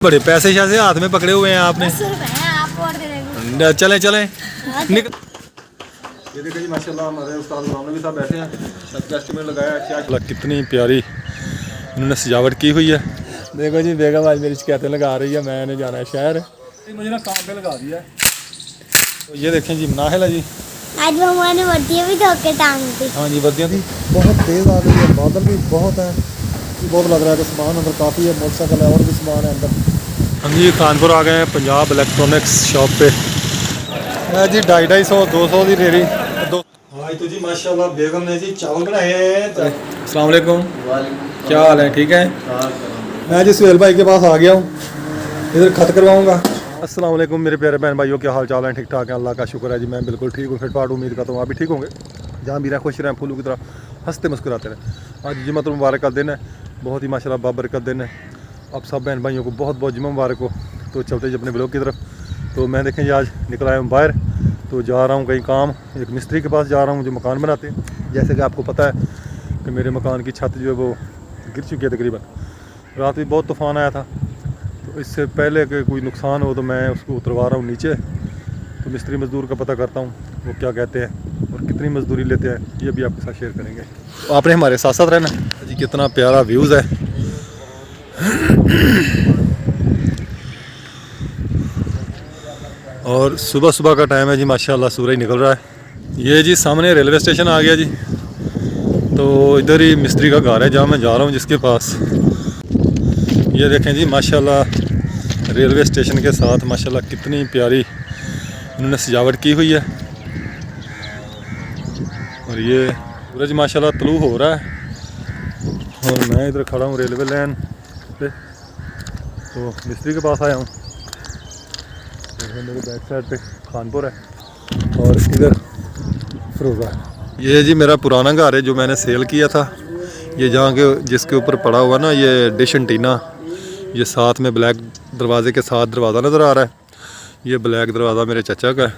बड़े पैसे शासे हाथ में पकड़े हुए हैं आपने। चले चले निकल। ये देखिए जी माशाल्लाह हमारे उस्ताद गुलाम नबी साहब बैठे हैं। सबका एस्टीमेट लगाया क्या कितनी प्यारी इन्होंने सजावट की हुई है। देखो जी बेगम आज मेरी शिकायतें लगा रही है, मैंने जाना है शहर, मुझे ना काम पे लगा दिया है। तो ये देखें जी मनाहिल है जी, आज मम्मा ने वर्दियाँ भी धो के टांग दी। हाँ जी वर्दियाँ थी, बहुत तेज़ आ गई है, बादल भी बहुत है, बहुत लग रहा है कि सामान अंदर काफ़ी है, मोटरसाइकिल है और भी सामान है अंदर। हम जी कानपुर आ गए हैं पंजाब इलेक्ट्रॉनिक्स शॉप पे। जी 250-200 की रेरी दो। आज तो जी माशाल्लाह बेगम ने जी चावल बनाए हैं। अस्सलाम वालेकुम, क्या हाल है, ठीक है? मैं जी सुहेल भाई के पास आ गया हूँ, इधर खत करवाऊँगा। अस्सलाम वालेकुम मेरे प्यारे बहन भाइयों, क्या हाल चाल है? ठीक ठाक है, अल्लाह का शुक्र है जी, मैं बिल्कुल ठीक हूँ, फिट फाट, उम्मीद करता हूँ आप भी ठीक होंगे। जहाँ भी रहें खुश रहें, फूलों की तरह हंसते मुस्कुराते रहें। आज जुम्मतुल मुबारक का दिन है, बहुत ही माशाल्लाह बाबरकत दिन है। आप सब बहन भाइयों को बहुत बहुत जुम्मा मुबारक हो। तो चलते जी अपने ब्लॉग की तरफ। तो मैं देखें जी आज निकल आया हूँ बाहर, तो जा रहा हूँ कहीं काम, एक मिस्त्री के पास जा रहा हूँ जो मकान बनाते हैं। जैसे कि आपको पता है कि मेरे मकान की छत जो है वो गिर चुकी है तकरीबन, रात भी बहुत तूफ़ान आया था, तो इससे पहले कि कोई नुकसान हो तो मैं उसको उतरवा रहा हूँ नीचे। तो मिस्त्री मज़दूर का पता करता हूँ वो क्या कहते हैं और कितनी मजदूरी लेते हैं, ये भी आपके साथ शेयर करेंगे। तो आपने हमारे साथ साथ रहना जी। कितना प्यारा व्यूज़ है। और सुबह सुबह का टाइम है जी, माशाल्लाह सूरज निकल रहा है। ये जी सामने रेलवे स्टेशन आ गया जी, तो इधर ही मिस्त्री का घर है जहाँ मैं जा रहा हूँ जिसके पास। ये देखें जी माशाल्लाह रेलवे स्टेशन के साथ माशाल्लाह कितनी प्यारी इन्होंने सजावट की हुई है। और ये सूरज माशाल्लाह तलू हो रहा है और मैं इधर खड़ा हूँ रेलवे लाइन पे, तो मिस्त्री के पास आया हूँ। मेरे बैक साइड पे कानपुर है और इधर फिरोज़ा है। ये जी मेरा पुराना घर है जो मैंने सेल किया था। ये जहाँ के जिसके ऊपर पड़ा हुआ ना ये डिश एंटीना, ये साथ में ब्लैक दरवाजे के साथ दरवाज़ा नज़र आ रहा है। ये ब्लैक दरवाज़ा मेरे चाचा का है।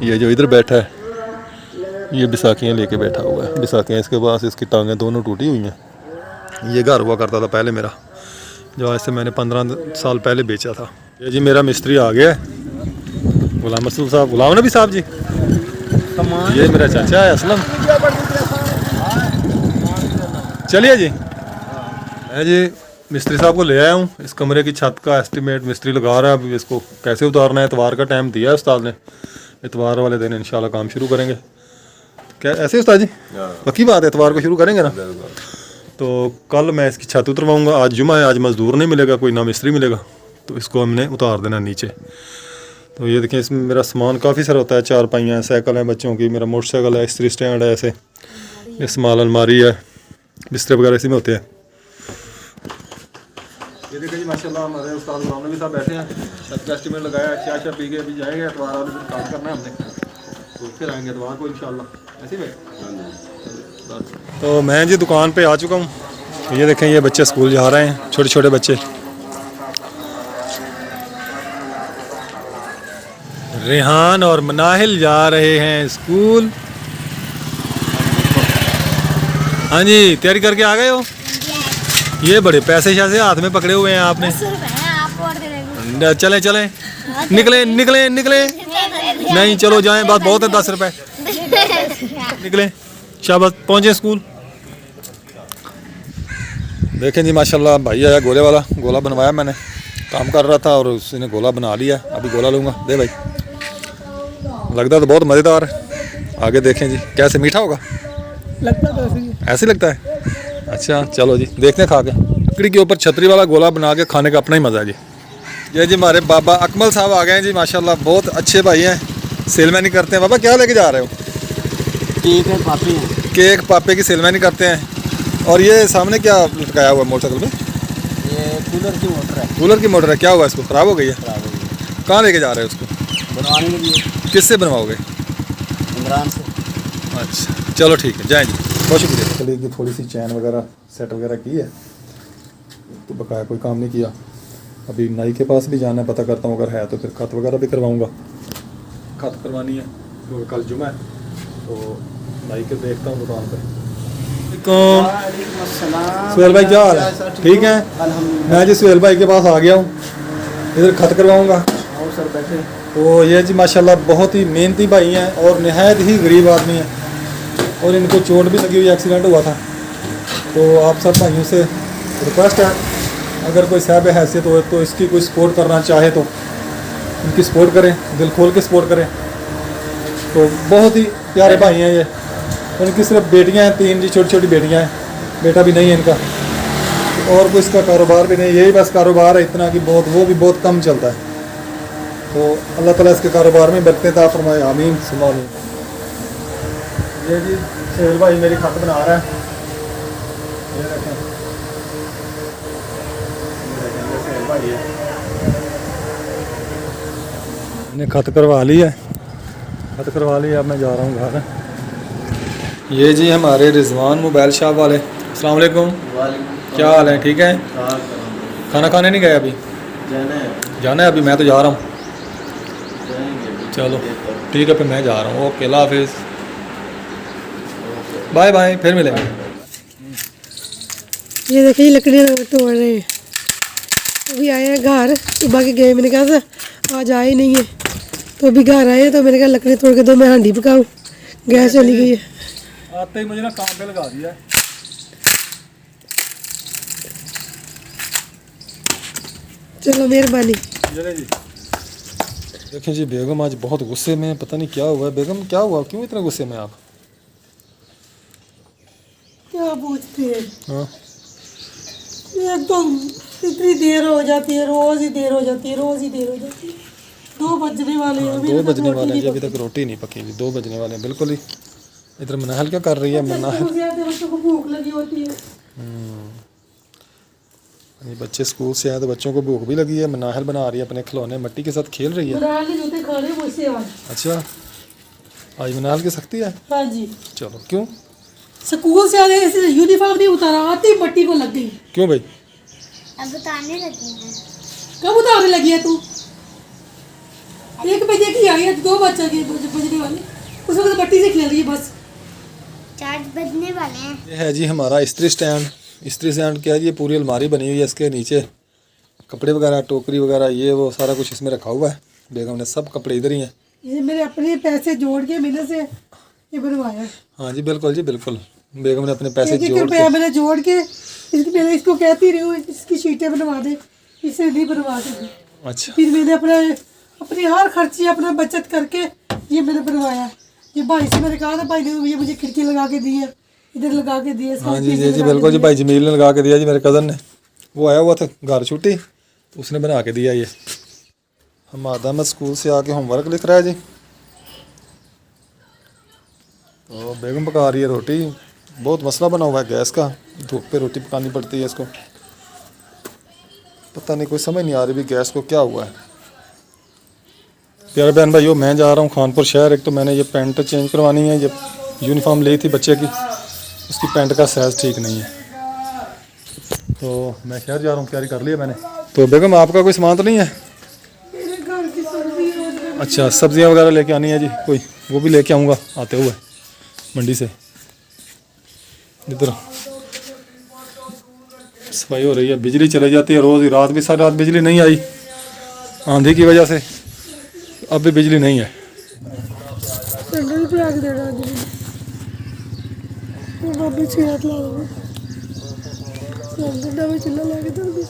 ये जो इधर बैठा है ये बिसाखियाँ लेके बैठा हुआ है, बिसाखियाँ इसके पास, इसकी टांगें दोनों टूटी हुई हैं। ये घर हुआ करता था पहले मेरा, जो आज से मैंने 15 साल पहले बेचा था। ये जी मेरा मिस्त्री आ गया है, गुलाम मसूद साहब, गुलाम नबी साहब जी। ये मेरा चाचा है असलम। चलिए जी, मैं जी मिस्त्री साहब को ले आया हूँ। इस कमरे की छत का एस्टीमेट मिस्त्री लगा रहा है। अभी इसको कैसे उतारना है, इतवार का टाइम दिया है उस्ताद ने, इतवार वाले दिन इंशाल्लाह काम शुरू करेंगे। क्या ऐसे उस्ताद जी? पक्की बात है, इतवार को शुरू करेंगे ना? तो कल मैं इसकी छत उतरवाऊँगा। आज जुमा है, आज मज़दूर नहीं मिलेगा कोई, ना मिस्त्री मिलेगा, तो इसको हमने उतार देना नीचे। तो ये देखें इसमें मेरा सामान काफ़ी सारा होता है, चारपाइयाँ हैं, साइकिल है बच्चों की, मेरा मोटरसाइकिल है, इस्त्री स्टैंड है, ऐसे इस्तेमाल अलमारी है, बिस्तर वगैरह इसी में होते हैं। ये देखिए जी माशाल्लाह हमारे उस्ताद गुलाम नबी साहब बैठे हैं। छत का एस्टीमेट लगाया, चाय शाय पी के अभी जाएंगे, इतवार वाले दिन काम करना है हमने, तो फिर आएंगे इतवार को इंशाल्लाह। ऐसे में तो मैं जी दुकान पे आ चुका हूँ। ये देखें ये बच्चे स्कूल जा रहे हैं, छोटे छोटे बच्चे। रेहान और मनाहिल जा रहे हैं स्कूल। हाँ जी तैयारी करके आ गए हो? ये बड़े पैसे शासे हाथ में पकड़े हुए हैं आपने। चले चले निकले निकले निकले, नहीं चलो जाएं, बात बहुत है, 10 रुपए निकले, शाबाश पहुँचे स्कूल। देखें जी माशाल्लाह भाई आया गोले वाला, गोला बनवाया मैंने, काम कर रहा था और उसने गोला बना लिया। अभी गोला लूँगा, दे भाई। लगता तो बहुत मज़ेदार है, आगे देखें जी कैसे मीठा होगा। लगता तो ऐसे लगता है। अच्छा चलो जी देखते हैं खा के। लकड़ी के ऊपर छतरी वाला गोला बना के खाने का अपना ही मज़ा है जी। ये जी हमारे बाबा अकमल साहब आ गए हैं जी, माशाल्लाह बहुत अच्छे भाई हैं, सेलमैनी करते हैं। बाबा क्या लेके जा रहे हो? केक है, पापे हैं। केक पापे की सेलमैनी करते हैं। और ये सामने क्या लटकाया हुआ है मोटरसाइकिल पे? ये कूलर की मोटर है। कूलर की मोटर है, क्या हुआ इसको, ख़राब हो गई है? खराब हो गई। कहाँ लेके जा रहे हो उसको? बनवाने के लिए। किससे बनवाओगे? इमरान से। अच्छा चलो ठीक है, जाएँ जी, बहुत शुक्रिया। कड़ी की थोड़ी सी चैन वगैरह सेट वगैरह की है, तो बकाया कोई काम नहीं किया। अभी नाई के पास भी जाना है, पता करता हूँ अगर है तो फिर खत वगैरह भी करवाऊँगा। खत करवानी है क्योंकि कल जुमा है, तो नाई के देखता हूँ दुकान पर। वालेकुम। सुहेल भाई क्या हाल है? ठीक है। मैं जी सुहेल भाई के पास आ गया हूँ, इधर खत करवाऊँगा। और सर बैठे। तो ये जी माशाल्लाह बहुत ही मेहनती भाई हैं और नहायत ही गरीब आदमी हैं, और इनको चोट भी लगी हुई, एक्सीडेंट हुआ था। तो आप सब भाइयों से रिक्वेस्ट है, अगर कोई साहब हैसियत हो तो इसकी कोई सपोर्ट करना चाहे तो इनकी सपोर्ट करें, दिल खोल के सपोर्ट करें। तो बहुत ही प्यारे भाई हैं ये। उनकी सिर्फ बेटियां हैं 3 जी, छोटी छोटी बेटियां हैं, बेटा भी नहीं है इनका। और कोई इसका कारोबार भी नहीं, यही बस कारोबार है इतना कि बहुत, वो भी बहुत कम चलता है। तो अल्लाह ताला इसके कारोबार में बरकत अता फरमाए, आमीन सुमा आमीन। ये जी सुहेल भाई मेरी खत बना रहा है, ये देखें, ये सुहेल भाई है, मैंने खत करवा ली है, खत करवा ली। अब मैं जा रहा हूँ घर। ये जी हमारे रिजवान मोबाइल शॉप वाले। अस्सलाम वालेकुम, क्या हाल है? ठीक है। खाना खाने नहीं गए अभी? जाना है अभी, मैं तो जा रहा हूँ। चलो ठीक है, फिर मैं जा रहा हूँ। ओके, अल्लाह हाफिज़, बाय बाय, फिर मिलेंगे। ये देखिए लकड़ियाँ तोड़ रहे हैं। अभी आए हैं घर, सुबह के गए, मैंने कहा था आज आए नहीं है, तो अभी घर आए हैं। तो मैंने कहा लकड़ी तोड़ के दो, मैं हांडी पकाऊँ, गैस चली गई है। आते ही मुझे ना काम पे लगा दिया है। चलो मेहरबानी। जी देखें जी, बेगम आज बहुत गुस्से में है, पता नहीं क्या हुआ है। बेगम क्या हुआ, क्यों इतने गुस्से में आप? क्या पूछते हैं? हाँ, एक तो इतनी देर हो जाती है, रोज ही देर हो जाती है, रोज ही देर हो जाती है। 2 बजने वाले हैं, अभी 2 तक बजने रोटी वाले हैं नहीं जी, अभी तक रोटी नहीं पकी हुई। 2 बजने वाले हैं बिल्कुल ही। इधर मनाहल क्या कर रही है? पकी। मनाहल, स्कूल से आते बच्चों को भूख लगी होती है। ये बच्चे स्कूल से आए तो बच्चों को भूख भी लगी है। मनाहल बना रही है अपने खिलौने, मिट्टी के साथ खेल रही है। बनाल ने जूते खाने मुझसे आज। अच्छा, आज मनाहल की सख्ती है? हाँ जी, चलो, क्यों? स्कूल से आते ऐसे यूनिफॉर्म नहीं उतारा, आती मट्टी को लग गई। क्यों भाई? अब बताने लगी हैं। कब उतारने लगी है तू? 1 बजे की आई है, 2 बजने वाले, उस वक्त मट्टी से खेल रही है बस। 4 बजने वाले हैं। ये है जी हमारा इस्त्री स्टैंड। इस्त्री स्टैंड क्या है, ये पूरी अलमारी बनी हुई है, इसके नीचे कपड़े वगैरह, टोकरी वगैरह, ये वो सारा कुछ इसमें रखा हुआ है। बेगम ने सब कपड़े इधर ही हैं। ये मेरे अपने पैसे जोड़ के मैंने से ये बनवाया है। हाँ जी बिल्कुल जी बिल्कुल, बेगम ने अपने पैसे 1 जोड़ रुपया के। मैंने जोड़ के मैंने इसको कहती रही हूँ इसकी शीटें बनवा दे, इसे नहीं बनवा सकी। अच्छा, फिर मैंने अपनी हर खर्ची अपना बचत करके ये मैंने बनवाया। ये भाई से मैंने कहा था, भाई ने ये मुझे खिड़की लगा के दी है, इधर लगा के दी है। हाँ जी जी जी बिल्कुल जी, भाई जमील ने लगा के दिया जी, मेरे कज़न ने, वो आया हुआ था घर छुट्टी, तो उसने बना के दिया। ये हमादा में स्कूल से आके होमवर्क लिख रहा है जी। तो बेगम पका रही है रोटी। बहुत मसला बना हुआ है गैस का, धूप पे रोटी पकानी पड़ती है इसको। पता नहीं, कोई समझ नहीं आ रही भी गैस को क्या हुआ है। प्यारे बहन भाइयों, मैं जा रहा हूँ खानपुर शहर। एक तो मैंने ये पैंट चेंज करवानी है, ये यूनिफॉर्म ली थी बच्चे की, उसकी पैंट का साइज़ ठीक नहीं है, तो मैं शहर जा रहा हूँ, तैयारी कर लिया मैंने। तो बेगम आपका कोई सामान तो नहीं है? मेरे घर की सब्जी अच्छा, सब्जियां वगैरह लेके आनी है जी कोई, वो भी लेके आऊँगा आते हुए मंडी से। इधर सफाई हो रही है, बिजली चली जाती है रोज़ ही, रात भी सारी रात बिजली नहीं आई आंधी की वजह से, अब भी बिजली नहीं है। सिलेंडर पे आग देना जी, वो बाबी चिराग ला दो सिलेंडर में चूल्हा लगा तो भी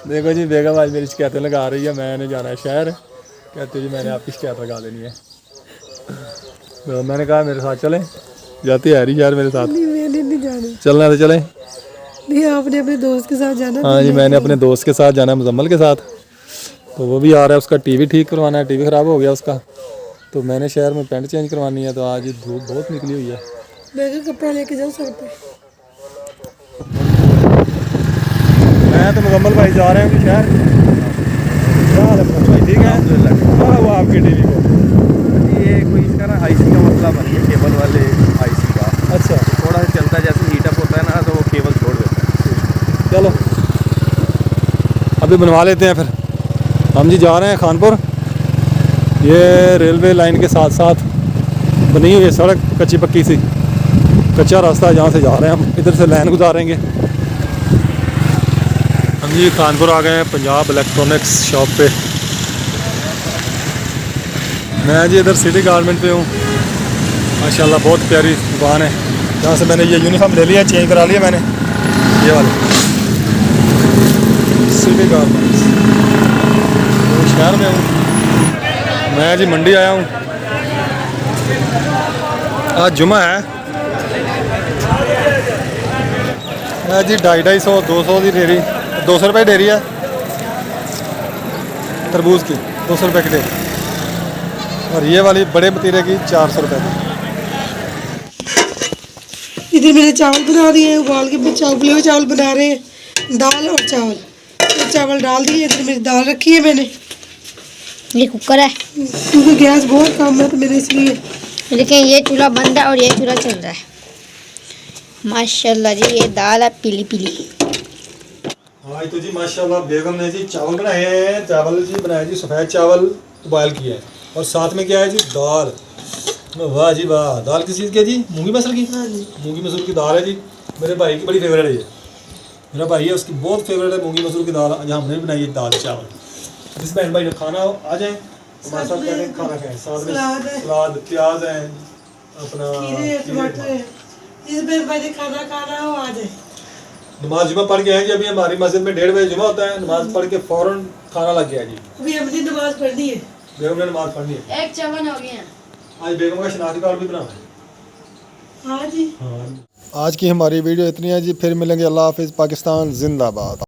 देखो जी, बेगम आज मेरी शिकायतें लगा रही है, मैंने जाना है शहर, कहते जी मैंने आपकी शिकायत लगा देनी है। तो मैंने कहा मेरे साथ चलें, जाती है रही यार मेरे साथ। नहीं, मैंने नहीं जाना। चलना है तो चलें। नहीं, आपने अपने दोस्त के साथ जाना। हाँ जी, मैंने अपने दोस्त के साथ जाना है, मुजम्मल के साथ। तो वो भी आ रहा है, उसका टीवी ठीक करवाना है, टीवी ख़राब हो गया उसका। तो मैंने शहर में पैंट चेंज करवानी है, तो आज धूप बहुत निकली हुई है। मैं कपड़ा लेके जाऊँ सर पे। मैं तो मुजम्मल भाई जा रहे हैं शहर। क्या हाल है मुजम्मल भाई, ठीक है? क्या हुआ आपकी टीवी को? ये कोई इसका ना आईसी का मसला बन गया, केबल वाले आईसी का। अच्छा, थोड़ा सा चलता है, जैसे हीटअप होता है ना तो वो केबल छोड़ देता है। चलो अभी बनवा लेते हैं फिर। हम जी जा रहे हैं खानपुर। ये रेलवे लाइन के साथ साथ बनी हुई है सड़क, कच्ची पक्की सी, कच्चा रास्ता है जहाँ से जा रहे हैं हम, इधर से लाइन गुजारेंगे। हम जी कानपुर आ गए हैं पंजाब इलेक्ट्रॉनिक्स शॉप पे। मैं जी इधर सिटी गारमेंट पे हूँ। माशाल्लाह बहुत प्यारी दुकान है, जहाँ से मैंने ये यूनिफॉर्म ले लिया, चेंज करा लिया मैंने, ये वाले सिटी गारमेंट्स। तो शहर में हूँ मैं जी, मंडी आया हूँ। आज जुमा है। मैं जी 250 200 की डेरी, 200 रुपये डेरी है तरबूज की, 200 रुपये की डेरी। और ये वाली बड़े पतीले की 400 रुपये की। इधर मैंने चावल बना दिए हैं, उबाल के चावल हुए चावल बना रहे हैं, दाल और चावल। तो चावल डाल दिए, इधर मेरी दाल रखी है मैंने। ये कुकर है, क्योंकि गैस बहुत कम है तो मैंने इसलिए। लेकिन ये चूल्हा बंद है और ये चूल्हा चल रहा है। माशाल्लाह जी, ये दाल है पीली पीली। हाँ तो जी माशाल्लाह बेगम ने जी चावल बनाए हैं। चावल जी बनाए जी सफ़ेद चावल उबाल किया है, और साथ में क्या है जी दाल। वाह जी वाह। दाल किस चीज़ की है जी? मूंगी मसूर की। हाँ जी, मूंगी मसूर की दाल है जी, मेरे भाई की बड़ी फेवरेट है ये। मेरा भाई है, उसकी बहुत फेवरेट है मूंगी मसूर की दाल। आज हमने भी बनाई है दाल चावल। जिस बहन भाई ने खाना हो आ जाए, हमारे साथ बैठे खाना खाएं। साथ में सलाद है, सलाद, प्याज है, अपना खीरे, टमाटर है। इस बार मैंने खाना खाना हो आ जाए। नमाज जुमा पढ़ के आए जी। अभी हमारी मस्जिद में 1:30 बजे जुमा होता है। नमाज पढ़ के फ़ौरन खाना लग गया जी। अभी हमने नमाज पढ़नी है। बेगम ने नमाज पढ़नी है। एक चावल हो गया। आज बेगम का शनाख्ती कार्ड भी बना है। हाँ जी। हाँ, आज की हमारी वीडियो इतनी है जी। फिर मिलेंगे। अल्लाह हाफिज़। पाकिस्तान जिंदाबाद।